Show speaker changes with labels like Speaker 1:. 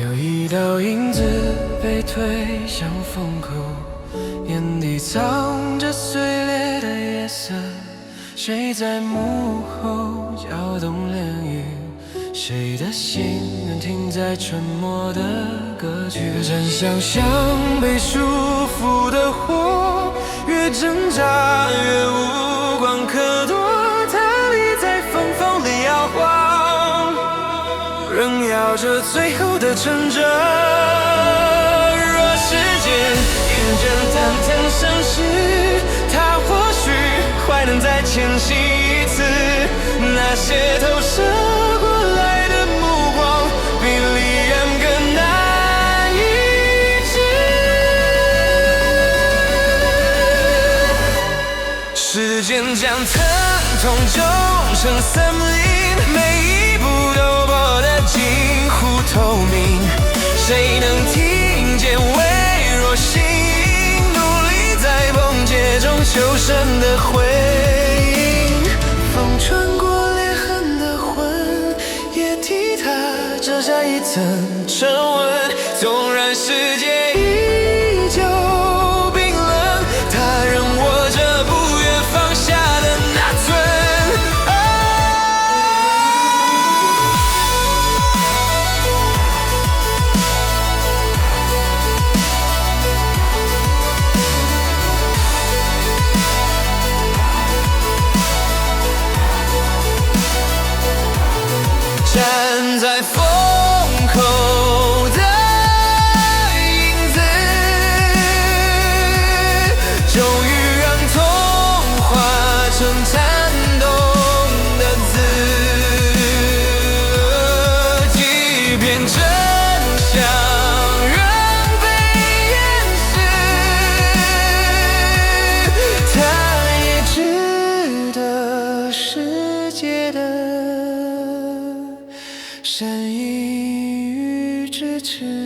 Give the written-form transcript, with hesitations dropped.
Speaker 1: 有一道影子被推向风口，眼底藏着碎裂的夜色。谁在幕后搅动涟漪？谁的心仍停在沉默的歌曲？越真相像被束缚的火，越挣扎越无光可躲。他立在风风里摇晃，仍摇着最后的撑着。若世界厌倦贪腾盛世，他或许还能再前行一次。那些投射过来的目光，比离岸更难抑制。时间将疼痛种成森林，每一步都搏得近乎透明。谁能听见微弱心音，努力在崩解中求生的回应。风穿过裂痕的魂，也替他遮下一层沉稳。纵然世界依旧冰冷，他仍握着不愿放下的那寸。站在风口的影子，终于让痛化成颤动的字。即便真相仍被掩饰，他也值得世界的善意与支持。